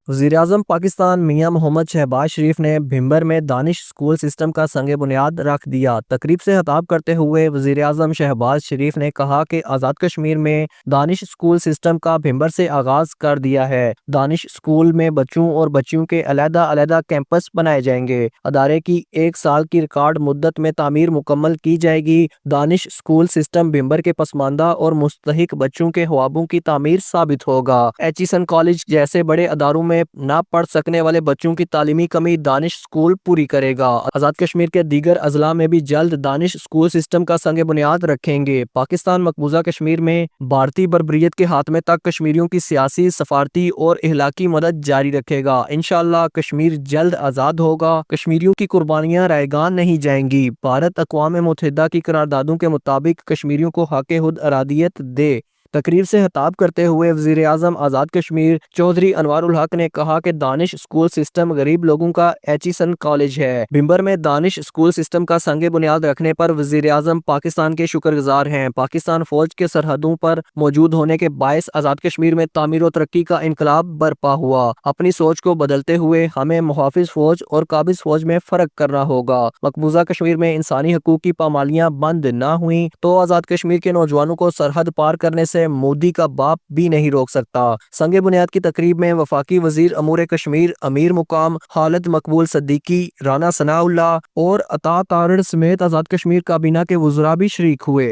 वज़ीर-ए-आज़म पाकिस्तान मियां मोहम्मद शहबाज शरीफ ने भिंबर में दानिश स्कूल सिस्टम का संग बुनियाद रख दिया। तकरीब से खिताब करते हुए वज़ीर-ए-आज़म शहबाज शरीफ ने कहा कि आज़ाद कश्मीर में दानिश स्कूल सिस्टम का भिंबर से आगाज कर दिया है। दानिश स्कूल में बच्चों और बच्चियों के अलग-अलग कैंपस बनाए जाएंगे। अदारे की 1 साल की रिकॉर्ड मुद्दत में तामीर मुकम्मल की जाएगी। दानिश स्कूल सिस्टम भिंबर के पसमानदा और मुस्तहिक बच्चों के ख्वाबों की तामीर साबित होगा। एचिसन कॉलेज जैसे बड़े अदारों में ना पढ़ सकने वाले बच्चों की तालीमी कमी दानिश स्कूल पूरी करेगा। आज़ाद कश्मीर के दीगर अजला में भी जल्द दानिश स्कूल सिस्टम का संग बुनियाद रखेंगे। पाकिस्तान मकबूजा कश्मीर में भारतीय बर्बरियत के खात्मे तक कश्मीरियों की सियासी, सफारती और इहलाकी मदद जारी रखेगा। इंशाअल्लाह कश्मीर जल्द आज़ाद होगा। कश्मीरियों की कुर्बानियां रायगान नहीं जाएंगी। भारत अक़वाम मुत्तहिदा की करारदादों के मुताबिक कश्मीरियों को हक़ खुद अरादियत दे। तकरीर से खिताब करते हुए वज़ीर-ए-आज़म आज़ाद कश्मीर चौधरी अनवारुल हक ने कहा कि दानिश स्कूल सिस्टम गरीब लोगों का एचिसन कॉलेज है। भिंबर में दानिश स्कूल सिस्टम का संग बुनियाद रखने पर वज़ीर-ए-आज़म पाकिस्तान के शुक्रगुजार हैं। पाकिस्तान फौज के सरहदों पर मौजूद होने के बायस आज़ाद कश्मीर में तामीर और तरक्की का इनकलाब बरपा हुआ। अपनी सोच को बदलते हुए हमें मुहाफिज फौज और काबिज फौज में फ़र्क करना होगा। मकबूजा कश्मीर में इंसानी हकूक़ की पामालियाँ बंद न हुई तो आज़ाद कश्मीर के नौजवानों को सरहद पार करने से मोदी का बाप भी नहीं रोक सकता। संगे बुनियाद की तकरीब में वफाकी वजीर अमूर कश्मीर अमीर मुकाम खालिद मकबूल सिद्दीकी, राना सनाउल्लाह और अता तारड़ समेत आज़ाद कश्मीर काबीना के वज़रा भी शरीक हुए।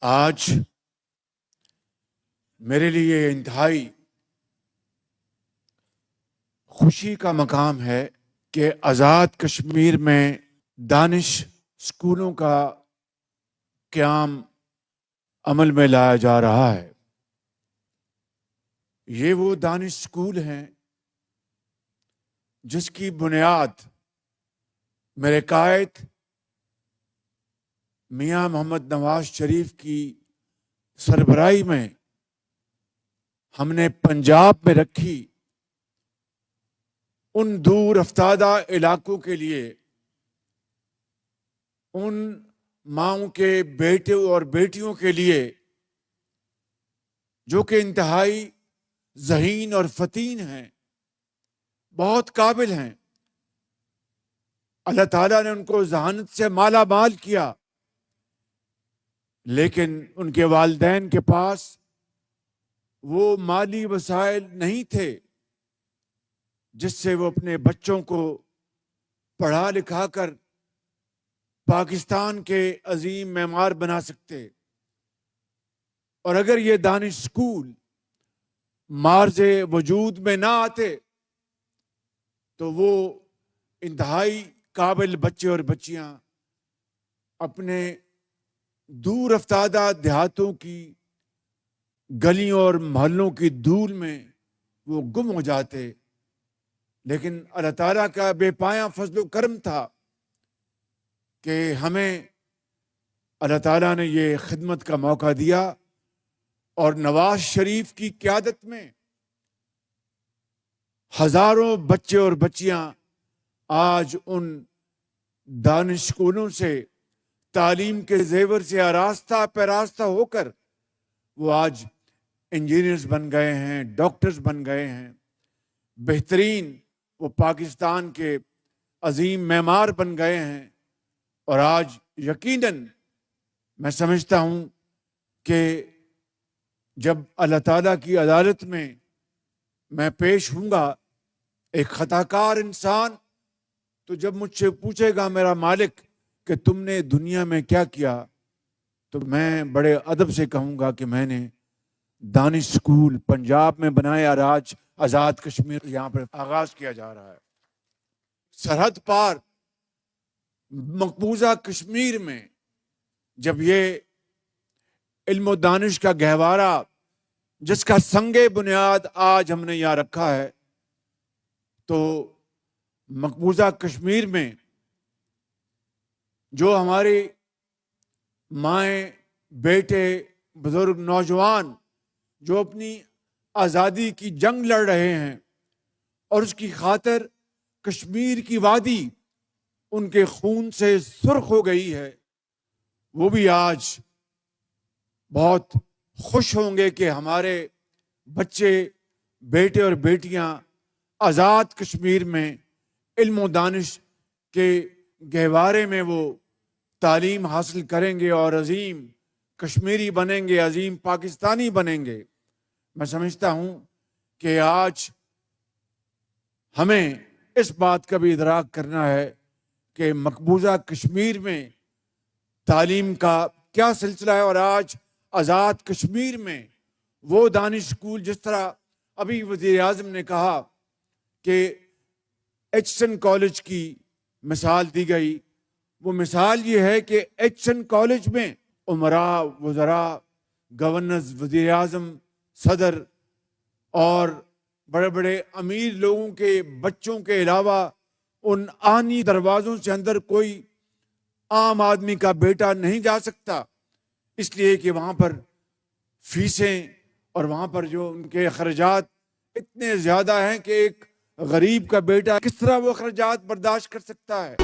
आज मेरे लिए इंतहाई खुशी का मकाम है कि आज़ाद कश्मीर में दानिश स्कूलों का क़याम अमल में लाया जा रहा है। ये वो दानिश स्कूल हैं जिसकी बुनियाद मेरे कायद मियां मोहम्मद नवाज शरीफ की सरबराही में हमने पंजाब में रखी। उन दूर अफ्तादा इलाकों के लिए, उन माओं के बेटे और बेटियों के लिए जो कि इंतहाई ज़हीन और फतीन हैं, बहुत काबिल हैं। अल्लाह ताला ने उनको ज़हानत से माला माल किया, लेकिन उनके वालिदैन के पास वो माली वसाइल नहीं थे जिससे वो अपने बच्चों को पढ़ा लिखा कर पाकिस्तान के अजीम मेमार बना सकते। और अगर ये दानिश स्कूल मार्ज़े वजूद में ना आते तो वो इंतहाई काबिल बच्चे और बच्चियां अपने दूर अफ्तादा देहातों की गलियों और मोहल्लों की धूल में वो गुम हो जाते। लेकिन अल्लाह ताला का बेपाया फजल करम था कि हमें अल्लाह ताला ने ये खिदमत का मौका दिया और नवाज शरीफ की क़यादत में हजारों बच्चे और बच्चियां आज उन दानिश स्कूलों से तालीम के जेवर से आरास्ता पैरास्ता होकर वो आज इंजीनियर्स बन गए हैं, डॉक्टर्स बन गए हैं, बेहतरीन वो पाकिस्तान के अजीम मेमार बन गए हैं। और आज यकीनन मैं समझता हूं कि जब अल्लाह ताला की अदालत में मैं पेश हूँगा एक खताकार इंसान, तो जब मुझसे पूछेगा मेरा मालिक कि तुमने दुनिया में क्या किया, तो मैं बड़े अदब से कहूँगा कि मैंने दानिश स्कूल पंजाब में बनाया। आज आज़ाद कश्मीर यहाँ पर आगाज किया जा रहा है। सरहद पार मकबूजा कश्मीर में जब ये इल्म दानिश का गहवारा जिसका संगे बुनियाद आज हमने यहाँ रखा है, तो मकबूजा कश्मीर में जो हमारे माएँ, बेटे, बुजुर्ग, नौजवान जो अपनी आज़ादी की जंग लड़ रहे हैं और उसकी खातिर कश्मीर की वादी उनके खून से सुर्ख हो गई है, वो भी आज बहुत खुश होंगे कि हमारे बच्चे, बेटे और बेटियां آزاد کشمیر میں علم و دانش کے گہوارے میں وہ تعلیم حاصل کریں گے اور عظیم کشمیری بنیں گے, عظیم پاکستانی بنیں گے. میں سمجھتا ہوں کہ آج ہمیں اس بات کا بھی ادراک کرنا ہے کہ مقبوضہ کشمیر میں تعلیم کا کیا سلسلہ ہے, اور آج آزاد کشمیر میں وہ دانش اسکول, جس طرح ابھی وزیر اعظم نے کہا کہ ایچسن کالج کی مثال دی گئی, وہ مثال یہ ہے کہ ایچسن کالج میں امراء, وزراء, گورنرز, وزیر اعظم, صدر اور بڑے بڑے امیر لوگوں کے بچوں کے علاوہ ان آہنی دروازوں سے اندر کوئی عام آدمی کا بیٹا نہیں جا سکتا, اس لیے کہ وہاں پر فیسیں اور وہاں پر جو ان کے اخراجات اتنے زیادہ ہیں کہ ایک غریب کا بیٹا کس طرح وہ اخراجات برداشت کر سکتا ہے.